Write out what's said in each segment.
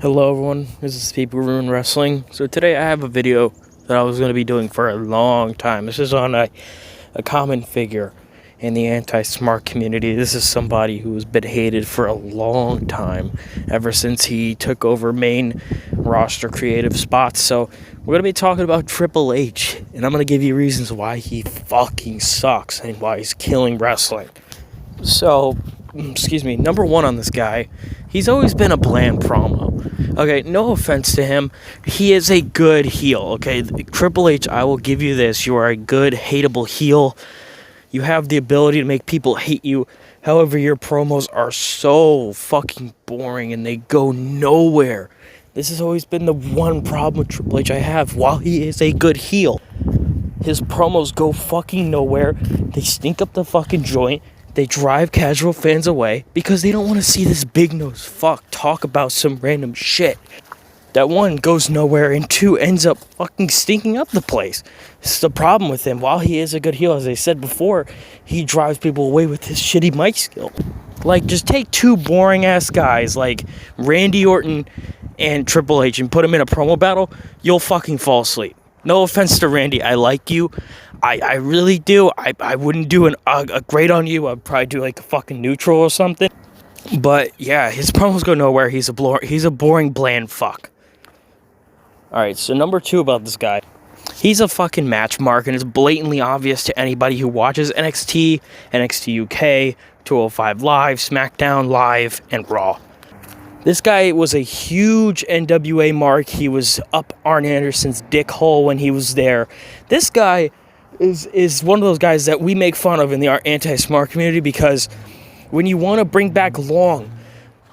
Hello everyone, this is People Ruin Wrestling. So today I have a video that I was going to be doing for a long time. This is on a common figure in the anti-smart community. This is somebody who has been hated for a long time, ever since he took over main roster creative spots. So we're going to be talking about Triple H, and I'm going to give you reasons why he fucking sucks and why he's killing wrestling. So, number one on this guy, he's always been a bland promo. Okay, no offense to him, he is a good heel, okay? Triple H, I will give you this, you are a good, hateable heel. You have the ability to make people hate you. However, your promos are so fucking boring and they go nowhere. This has always been the one problem with Triple H I have. While he is a good heel, his promos go fucking nowhere. They stink up the fucking joint. They drive casual fans away because they don't want to see this big-nosed fuck talk about some random shit that, one, goes nowhere, and two, ends up fucking stinking up the place. This is the problem with him. While he is a good heel, as I said before, he drives people away with his shitty mic skill. Like, just take two boring-ass guys like Randy Orton and Triple H and put them in a promo battle, you'll fucking fall asleep. No offense to Randy, I like you. I really do. I wouldn't do a great on you. I'd probably do like a fucking neutral or something. But yeah, his promos go nowhere. He's a boring, bland fuck. Alright, so number two about this guy. He's a fucking match mark, and it's blatantly obvious to anybody who watches NXT, NXT UK, 205 Live, SmackDown Live, and Raw. This guy was a huge NWA mark. He was up Arn Anderson's dick hole when he was there. This guy is one of those guys that we make fun of in the anti-smart community because when you want to bring back long,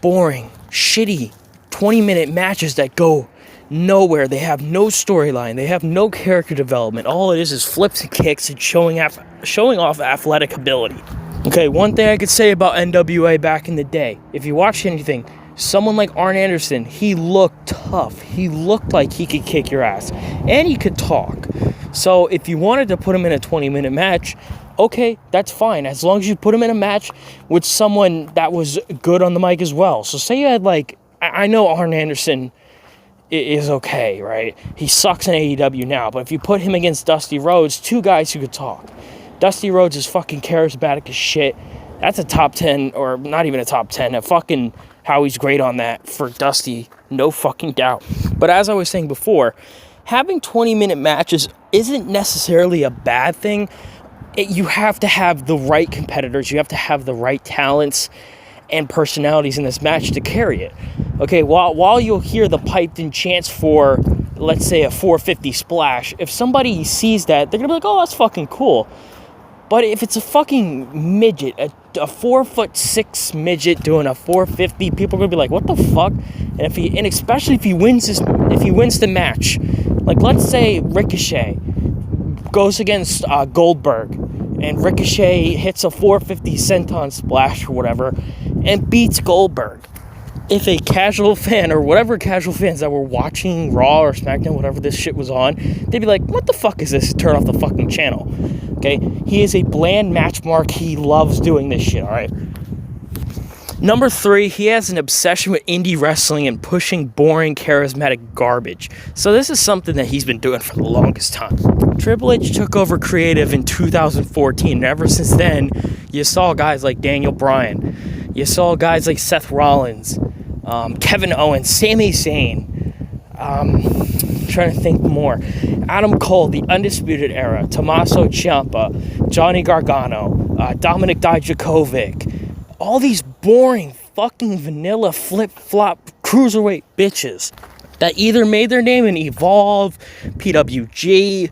boring, shitty 20-minute matches that go nowhere, they have no storyline, they have no character development. All it is flips and kicks and showing off athletic ability. Okay, one thing I could say about NWA back in the day, if you watch anything, someone like Arn Anderson, he looked tough. He looked like he could kick your ass. And he could talk. So if you wanted to put him in a 20-minute match, okay, that's fine. As long as you put him in a match with someone that was good on the mic as well. So say you had like, I know Arn Anderson is okay, right? He sucks in AEW now. But if you put him against Dusty Rhodes, two guys who could talk. Dusty Rhodes is fucking charismatic as shit. That's a top 10, or not even a top 10, a fucking how he's great on that for Dusty, no fucking doubt. But as I was saying before, having 20-minute matches isn't necessarily a bad thing. You have to have the right competitors, you have to have the right talents and personalities in this match to carry it. Okay, while you'll hear the piped-in chants for, let's say, a 450 splash, if somebody sees that, they're gonna be like, oh, that's fucking cool. But if it's a fucking midget, a 4'6" midget doing a 450, people are gonna be like, "What the fuck?" And especially if he wins the match, like let's say Ricochet goes against Goldberg, and Ricochet hits a 450 senton splash or whatever, and beats Goldberg. If a casual fan or whatever casual fans that were watching Raw or SmackDown, whatever this shit was on, they'd be like, "What the fuck is this?" Turn off the fucking channel. Okay, he is a bland match mark. He loves doing this shit, alright? Number three, he has an obsession with indie wrestling and pushing boring, charismatic garbage. So this is something that he's been doing for the longest time. Triple H took over creative in 2014, and ever since then, you saw guys like Daniel Bryan. You saw guys like Seth Rollins, Kevin Owens, Sami Zayn. Trying to think more. Adam Cole, the Undisputed Era, Tommaso Ciampa, Johnny Gargano, Dominik Dijakovic, all these boring fucking vanilla flip-flop cruiserweight bitches that either made their name in Evolve, PWG,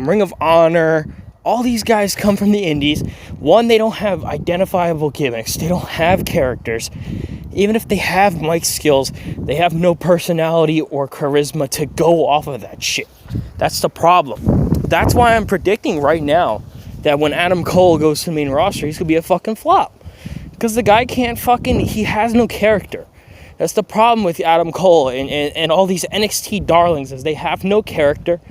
Ring of Honor. All these guys come from the indies. One, they don't have identifiable gimmicks. They don't have characters. Even if they have mic skills, they have no personality or charisma to go off of that shit. That's the problem. That's why I'm predicting right now that when Adam Cole goes to the main roster, he's going to be a fucking flop. Because the guy he has no character. That's the problem with Adam Cole and all these NXT darlings, is they have no character.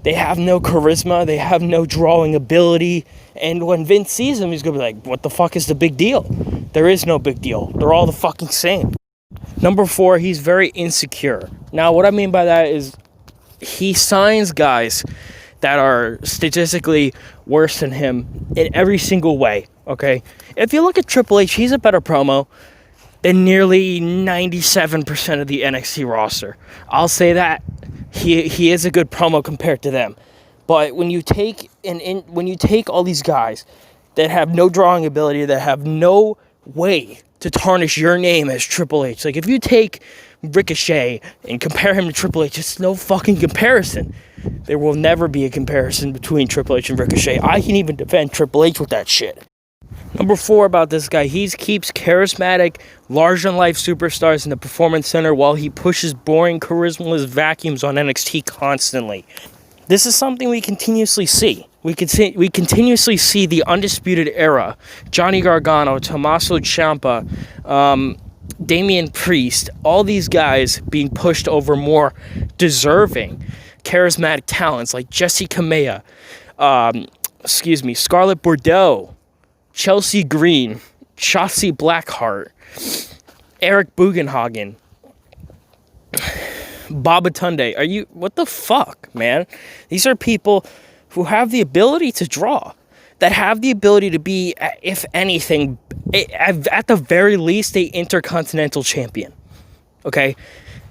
They have no charisma. They have no drawing ability. And when Vince sees him, he's going to be like, what the fuck is the big deal? There is no big deal. They're all the fucking same. Number 4, he's very insecure. Now, what I mean by that is he signs guys that are statistically worse than him in every single way, okay? If you look at Triple H, he's a better promo than nearly 97% of the NXT roster. I'll say that. He is a good promo compared to them. But when you take all these guys that have no drawing ability, that have no way to tarnish your name as Triple H. Like, if you take Ricochet and compare him to Triple H, it's no fucking comparison. There will never be a comparison between Triple H and Ricochet. I can even defend Triple H with that shit. Number 4 about this guy, he keeps charismatic, larger-than-life superstars in the Performance Center while he pushes boring, charismaless vacuums on NXT constantly. This is something we continuously see. We continuously see the Undisputed Era, Johnny Gargano, Tommaso Ciampa, Damian Priest, all these guys being pushed over more deserving, charismatic talents like Jessie Kamea, Scarlett Bordeaux, Chelsea Green, Shotzi Blackheart, Eric Bugenhagen, Baba Tunde. What the fuck, man? These are people who have the ability to draw, that have the ability to be, if anything, at the very least, a intercontinental champion. Okay?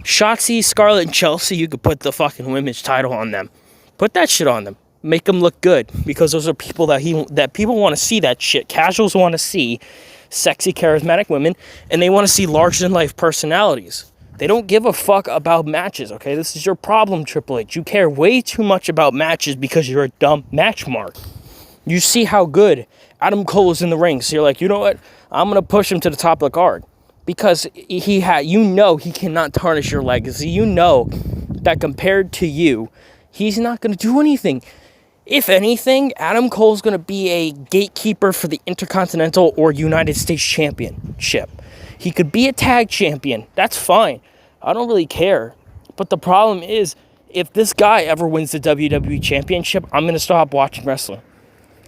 Shotzi, Scarlett, and Chelsea, you could put the fucking women's title on them. Put that shit on them. Make them look good, because those are people that people want to see that shit. Casuals want to see sexy, charismatic women, and they want to see larger-than-life personalities. They don't give a fuck about matches, okay? This is your problem, Triple H. You care way too much about matches because you're a dumb match mark. You see how good Adam Cole is in the ring, so you're like, you know what? I'm going to push him to the top of the card. Because he cannot tarnish your legacy. You know that compared to you, he's not going to do anything. If anything, Adam Cole's going to be a gatekeeper for the Intercontinental or United States Championship. He could be a tag champion. That's fine. I don't really care. But the problem is, if this guy ever wins the WWE Championship, I'm going to stop watching wrestling.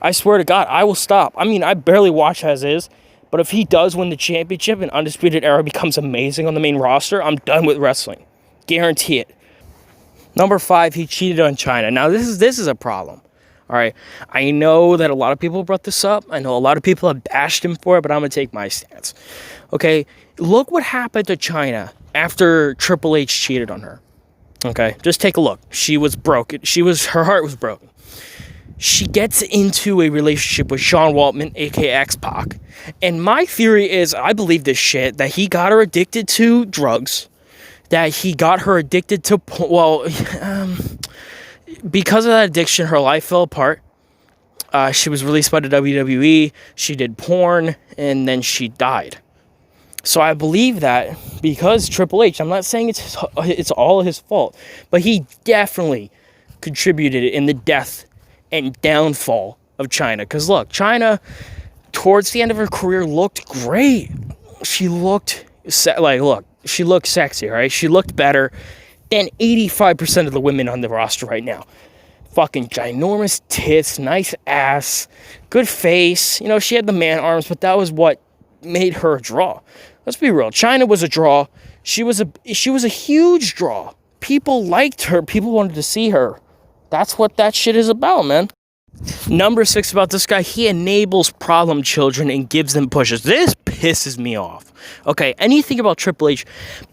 I swear to God, I will stop. I mean, I barely watch as is. But if he does win the championship and Undisputed Era becomes amazing on the main roster, I'm done with wrestling. Guarantee it. Number 5, he cheated on China. Now, this is a problem. All right, I know that a lot of people brought this up. I know a lot of people have bashed him for it, but I'm going to take my stance. Okay, look what happened to China after Triple H cheated on her. Okay, just take a look. She was broken. Her heart was broken. She gets into a relationship with Sean Waltman, aka X-Pac. And my theory is, I believe this shit, that he got her addicted to drugs, that he got her addicted to, because of that addiction, her life fell apart. She was released by the WWE. She did porn, and then she died. So I believe that because Triple H, I'm not saying it's all his fault, but he definitely contributed in the death and downfall of China. Because look, China, towards the end of her career, looked great. She looked she looked sexy, right? She looked better than 85% of the women on the roster right now. Fucking ginormous tits, nice ass, good face. You know, she had the man arms, but that was what made her a draw. Let's be real. China was a draw. She was a huge draw. People liked her. People wanted to see her. That's what that shit is about, man. Number 6 about this guy, he enables problem children and gives them pushes. This pisses me off. Okay, anything about Triple H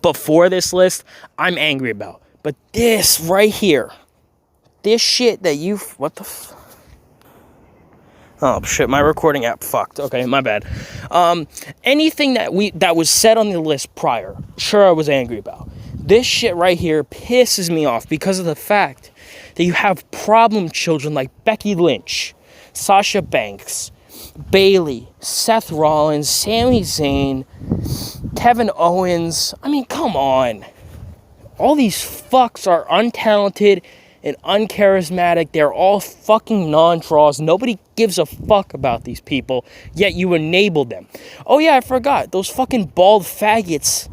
before this list, I'm angry about. But this right here, this shit that oh shit, my recording app fucked. Okay, my bad. Anything that was said on the list prior, sure I was angry about. This shit right here pisses me off because of the fact that you have problem children like Becky Lynch, Sasha Banks, Bayley, Seth Rollins, Sami Zayn, Kevin Owens. I mean, come on. All these fucks are untalented and uncharismatic. They're all fucking non-draws. Nobody gives a fuck about these people, yet you enable them. Oh yeah, I forgot. Those fucking bald faggots.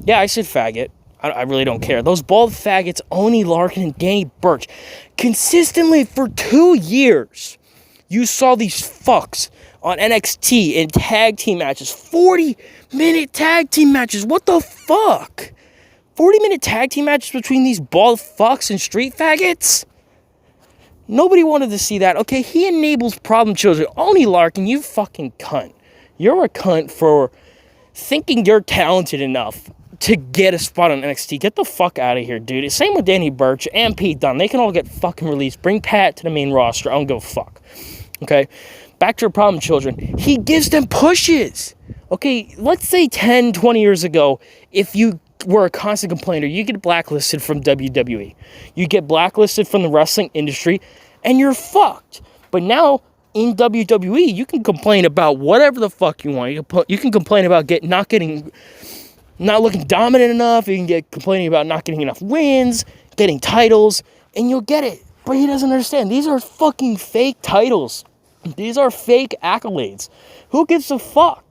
Yeah, I said faggot. I really don't care. Those bald faggots, Oney Larkin and Danny Burch, consistently for 2 years, you saw these fucks on NXT in tag team matches. 40-minute tag team matches. What the fuck? 40-minute tag team matches between these bald fucks and street faggots? Nobody wanted to see that. Okay, he enables problem children. Only Larkin, you fucking cunt. You're a cunt for thinking you're talented enough to get a spot on NXT. Get the fuck out of here, dude. Same with Danny Burch and Pete Dunne. They can all get fucking released. Bring Pat to the main roster. I don't give a fuck. Okay? Back to your problem children. He gives them pushes. Okay, let's say 10, 20 years ago, if you were a constant complainer, you get blacklisted from WWE. You get blacklisted from the wrestling industry, and you're fucked. But now, in WWE, you can complain about whatever the fuck you want. You can complain about not looking dominant enough. You can get complaining about not getting enough wins, getting titles, and you'll get it. But he doesn't understand. These are fucking fake titles. These are fake accolades. Who gives a fuck?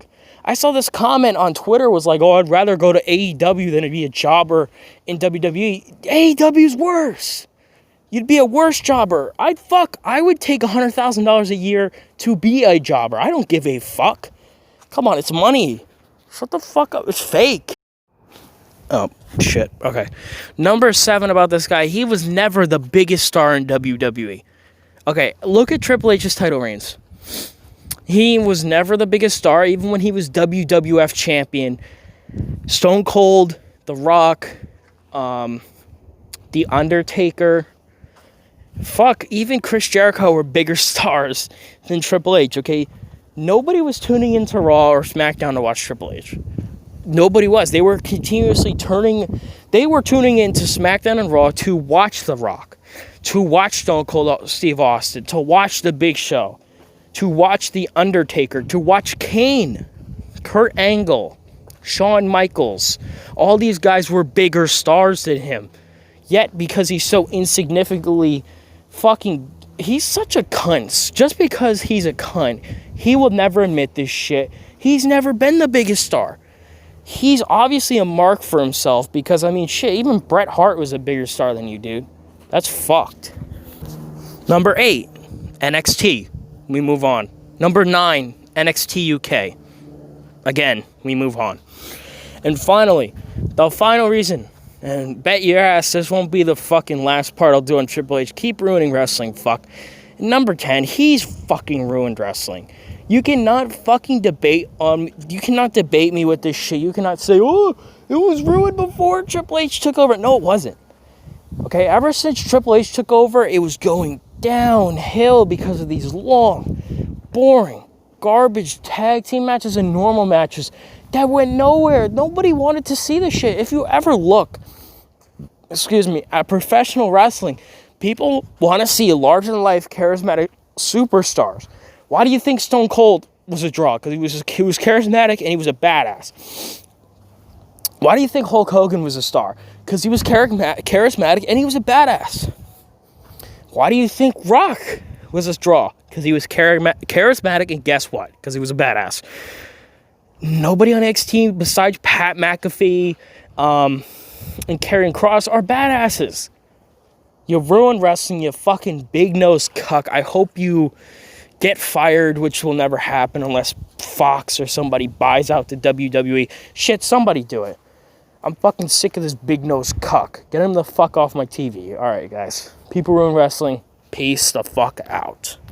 I saw this comment on Twitter was like, oh, I'd rather go to AEW than to be a jobber in WWE. AEW's worse. You'd be a worse jobber. I would take $100,000 a year to be a jobber. I don't give a fuck. Come on, it's money. Shut the fuck up. It's fake. Oh, shit. Okay. Number 7 about this guy. He was never the biggest star in WWE. Okay, look at Triple H's title reigns. He was never the biggest star, even when he was WWF champion. Stone Cold, The Rock, The Undertaker, even Chris Jericho were bigger stars than Triple H, okay? Nobody was tuning into Raw or SmackDown to watch Triple H. Nobody was. They were continuously tuning into SmackDown and Raw to watch The Rock, to watch Stone Cold Steve Austin, to watch The Big Show, to watch The Undertaker, to watch Kane, Kurt Angle, Shawn Michaels. All these guys were bigger stars than him. Yet, because he's so insignificantly he's such a cunt. Just because he's a cunt, he will never admit this shit. He's never been the biggest star. He's obviously a mark for himself because, I mean, shit, even Bret Hart was a bigger star than you, dude. That's fucked. Number 8, NXT. We move on. Number 9, NXT UK. Again, we move on. And finally, the final reason, and bet your ass this won't be the fucking last part I'll do on Triple H. Keep ruining wrestling, fuck. Number 10, he's fucking ruined wrestling. You cannot debate me with this shit. You cannot say, oh, it was ruined before Triple H took over. No, it wasn't. Okay, ever since Triple H took over, it was going downhill because of these long, boring, garbage tag team matches and normal matches that went nowhere. Nobody wanted to see this shit. If you ever look, at professional wrestling, people want to see larger-than-life, charismatic superstars. Why do you think Stone Cold was a draw? Because he was charismatic and he was a badass. Why do you think Hulk Hogan was a star? Because he was charismatic and he was a badass. Why do you think Rock was a draw? Because he was charismatic and guess what? Because he was a badass. Nobody on NXT besides Pat McAfee and Karrion Kross are badasses. You ruined wrestling, you fucking big-nosed cuck. I hope you get fired, which will never happen unless Fox or somebody buys out the WWE. Shit, somebody do it. I'm fucking sick of this big-nosed cuck. Get him the fuck off my TV. Alright, guys. People ruin wrestling. Peace the fuck out.